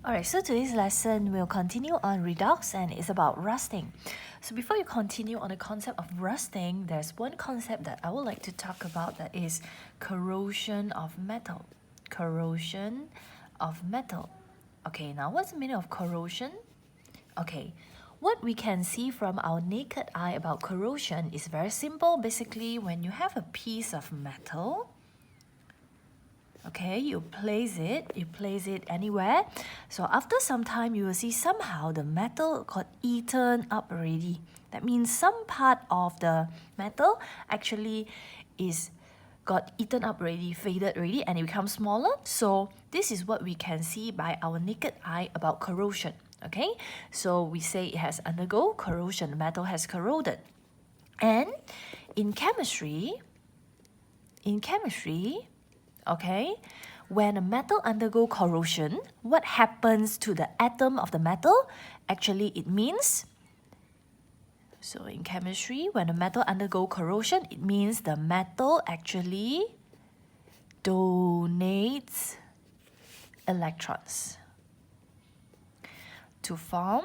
Alright, so today's lesson will continue on redox and it's about rusting. So before you continue on the concept of rusting, there's one concept that I would like to talk about, that is corrosion of metal. Corrosion of metal. Okay, now what's the meaning of corrosion? Okay, what we can see from our naked eye about corrosion is very simple. Basically, when you have a piece of metal, okay, you place it anywhere. So after some time, you will see somehow the metal got eaten up already. That means some part of the metal actually got eaten up already, faded already, and it becomes smaller. So this is what we can see by our naked eye about corrosion. Okay, so we say it has undergo corrosion, metal has corroded. And in chemistry, okay, when a metal undergo corrosion, what happens to the atom of the metal? Actually, it means, so in chemistry, when a metal undergo corrosion, it means the metal actually donates electrons to form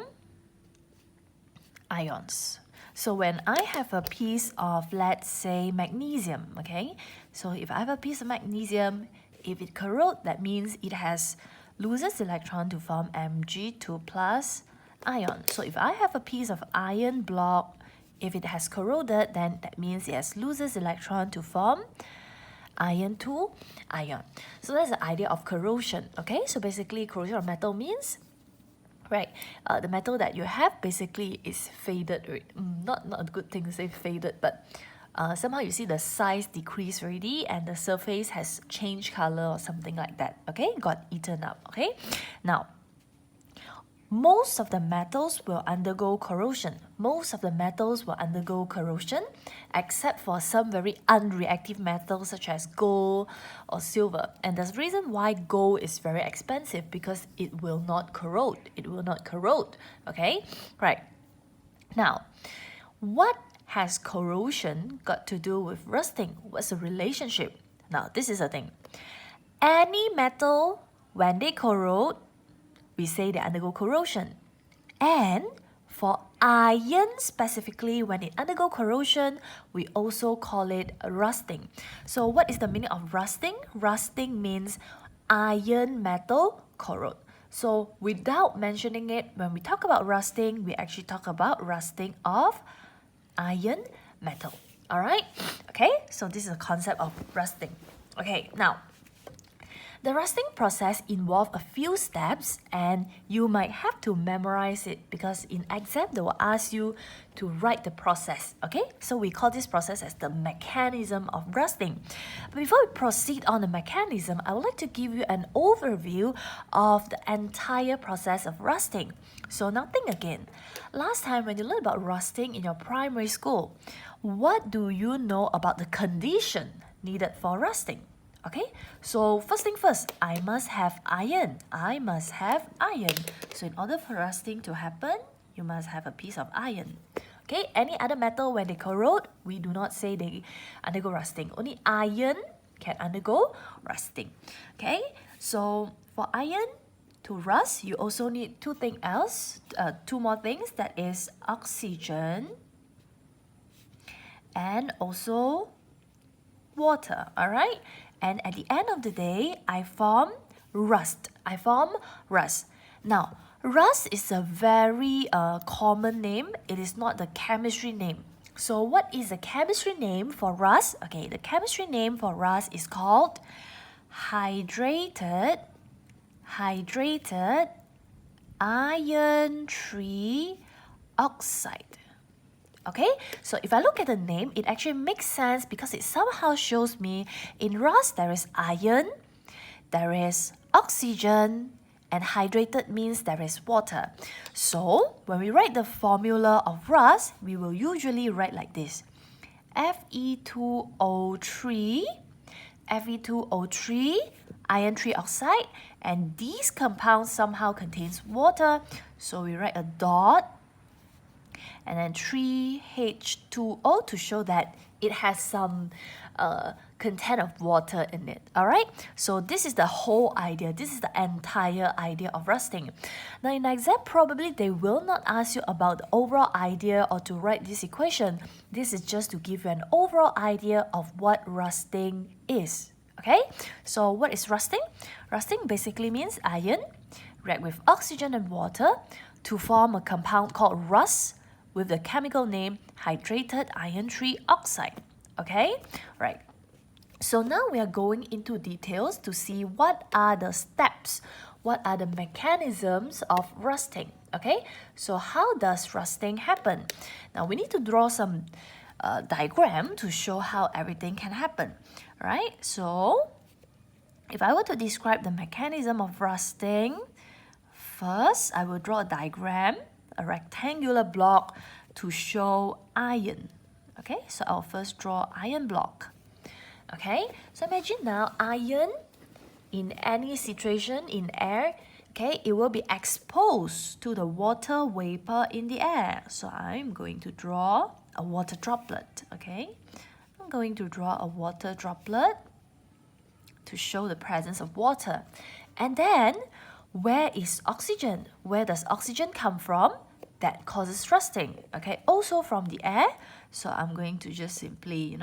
ions. So when I have a piece of, let's say, magnesium, okay? So if I have a piece of magnesium, if it corrodes, that means it loses electron to form Mg2 plus ion. So if I have a piece of iron block, if it has corroded, then that means it loses electron to form iron 2 ion. So that's the idea of corrosion, okay? So basically, corrosion of metal means, right, the metal that you have basically is faded. Not a good thing to say faded, but somehow you see the size decrease already and the surface has changed color or something like that, okay? Got eaten up, okay? Now, most of the metals will undergo corrosion. Most of the metals will undergo corrosion, except for some very unreactive metals such as gold or silver. And there's a reason why gold is very expensive, because it will not corrode. It will not corrode, okay? Right. Now, what has corrosion got to do with rusting? What's the relationship? Now, this is the thing. Any metal, when they corrode, we say they undergo corrosion. And for iron specifically, when it undergo corrosion, we also call it rusting. So what is the meaning of rusting? Rusting means iron metal corrode. So without mentioning it, when we talk about rusting, we actually talk about rusting of iron metal. Alright? Okay, so this is the concept of rusting. Okay, now, the rusting process involves a few steps and you might have to memorize it, because in exam they will ask you to write the process, okay? So we call this process as the mechanism of rusting. But before we proceed on the mechanism, I would like to give you an overview of the entire process of rusting. So now think again. Last time when you learned about rusting in your primary school, what do you know about the condition needed for rusting? Okay, so first thing first, I must have iron. I must have iron. So in order for rusting to happen, you must have a piece of iron. Okay, any other metal, when they corrode, we do not say they undergo rusting. Only iron can undergo rusting. Okay, so for iron to rust, you also need two more things, that is oxygen and also water, all right? And at the end of the day, I form rust. Now, rust is a very common name. It is not the chemistry name. So what is the chemistry name for rust? Okay, the chemistry name for rust is called hydrated iron 3 oxide. Okay, so if I look at the name, it actually makes sense because it somehow shows me in rust there is iron, there is oxygen, and hydrated means there is water. So when we write the formula of rust, we will usually write like this: Fe2O3, iron 3 oxide, and these compounds somehow contains water, so we write a dot and then 3H2O to show that it has some content of water in it. All right, so this is the whole idea. This is the entire idea of rusting. Now in the exam, probably they will not ask you about the overall idea or to write this equation. This is just to give you an overall idea of what rusting is. Okay, so what is rusting? Rusting basically means iron react with oxygen and water to form a compound called rust with the chemical name hydrated iron oxide. Okay, right. So now we are going into details to see what are the steps, what are the mechanisms of rusting. Okay, so how does rusting happen? Now we need to draw some diagram to show how everything can happen. Right, so if I were to describe the mechanism of rusting, first I will draw a diagram, a rectangular block to show iron. Okay, so I'll first draw iron block. Okay, so imagine now iron in any situation in air, okay, it will be exposed to the water vapor in the air. So I'm going to draw a water droplet. Okay, I'm going to draw a water droplet to show the presence of water. And then, where is oxygen? Where does oxygen come from? That causes rusting. Okay, also from the air. So I'm going to just simply,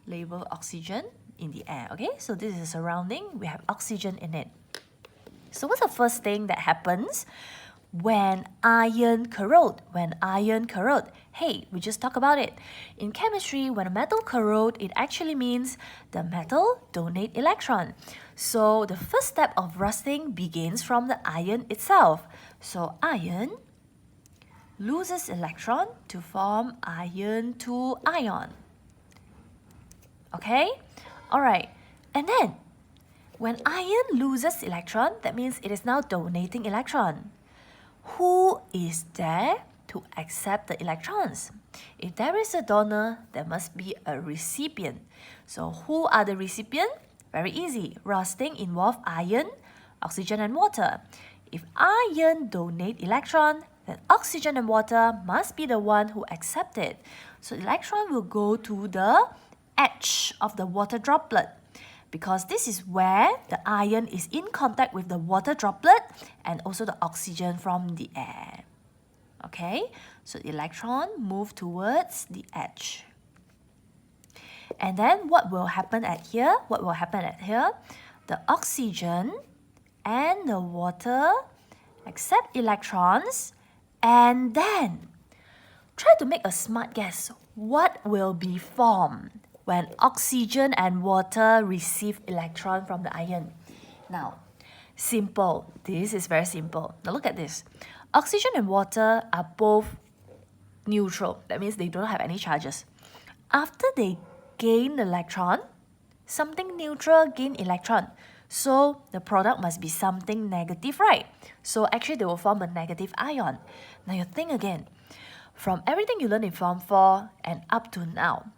label oxygen in the air. Okay, so this is a surrounding. We have oxygen in it. So what's the first thing that happens when iron corrode? Hey, we just talked about it. In chemistry, when a metal corrode, it actually means the metal donate electron. So the first step of rusting begins from the iron itself. So iron loses electron to form iron 2 ion. Okay? Alright. And then, when iron loses electron, that means it is now donating electron. Who is there to accept the electrons? If there is a donor, there must be a recipient. So who are the recipient? Very easy. Rusting involves iron, oxygen and water. If iron donate electron, then oxygen and water must be the one who accept it. So electron will go to the edge of the water droplet, because this is where the iron is in contact with the water droplet and also the oxygen from the air. Okay, so the electron move towards the edge. And then what will happen at here? The oxygen and the water accept electrons, and then try to make a smart guess. What will be formed when oxygen and water receive electron from the iron? Now, simple. This is very simple. Now look at this. Oxygen and water are both neutral. That means they don't have any charges. After they gain electron, something neutral gain electron. So the product must be something negative, right? So actually they will form a negative ion. Now you think again. From everything you learned in Form 4 and up to now,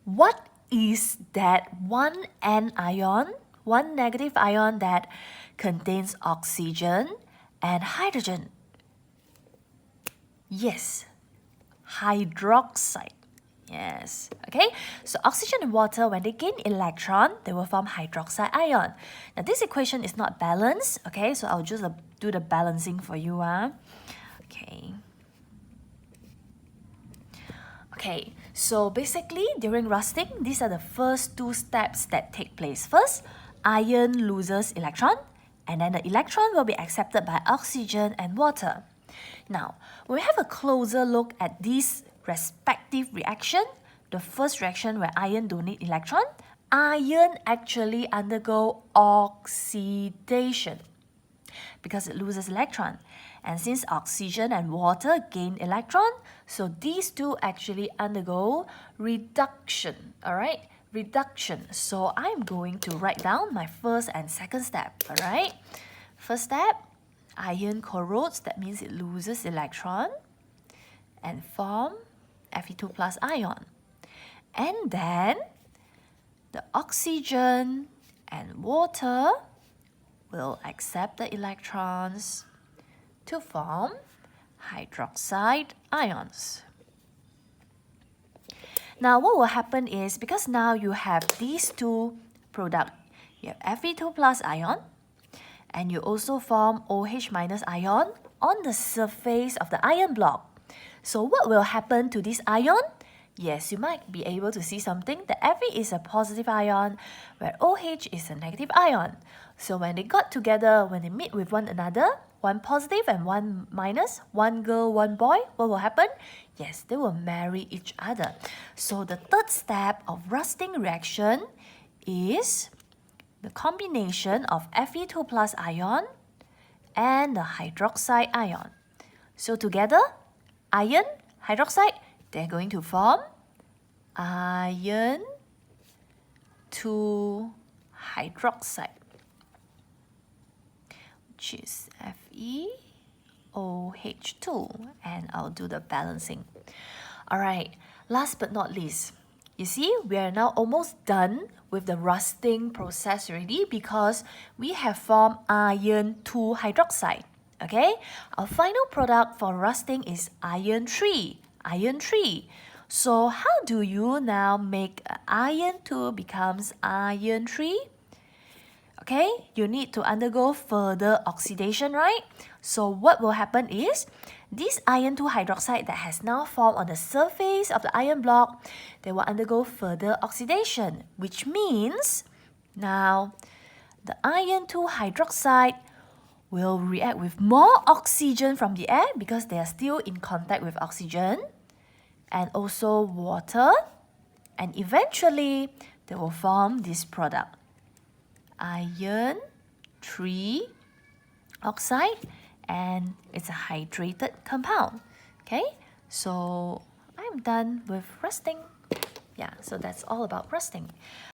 what is that one N ion, one negative ion that contains oxygen and hydrogen? Yes, hydroxide. Yes, okay. So oxygen and water, when they gain electron, they will form hydroxide ion. Now this equation is not balanced, okay? So I'll just do the balancing for you. Okay. Okay, so basically during rusting, these are the first two steps that take place. First, iron loses electron, and then the electron will be accepted by oxygen and water. Now, when we have a closer look at these respective reaction, the first reaction where iron donate electron, iron actually undergo oxidation because it loses electron. And since oxygen and water gain electron, so these two actually undergo reduction. Alright, reduction. So I'm going to write down my first and second step. Alright, first step, iron corrodes, that means it loses electron and form Fe2 plus ion. And then the oxygen and water will accept the electrons to form hydroxide ions. Now what will happen is, because now you have these two products, you have Fe2 plus ion, and you also form OH minus ion on the surface of the ion block. So what will happen to this ion? Yes, you might be able to see something that Fe is a positive ion, where OH is a negative ion. So when they got together, when they meet with one another, one positive and one minus, one girl, one boy, what will happen? Yes, they will marry each other. So the third step of rusting reaction is the combination of Fe2 plus ion and the hydroxide ion. So together, iron, hydroxide, they're going to form iron 2 hydroxide, which is FeOH2, and I'll do the balancing. Alright, last but not least, you see, we are now almost done with the rusting process already because we have formed iron 2 hydroxide. Okay, our final product for rusting is iron 3. Iron 3. So how do you now make iron 2 becomes iron 3? Okay, you need to undergo further oxidation, right? So what will happen is, this iron 2 hydroxide that has now formed on the surface of the iron block, they will undergo further oxidation, which means now the iron 2 hydroxide will react with more oxygen from the air because they are still in contact with oxygen, and also water, and eventually they will form this product, iron 3 oxide, and it's a hydrated compound. Okay, so I'm done with rusting. Yeah, so that's all about rusting.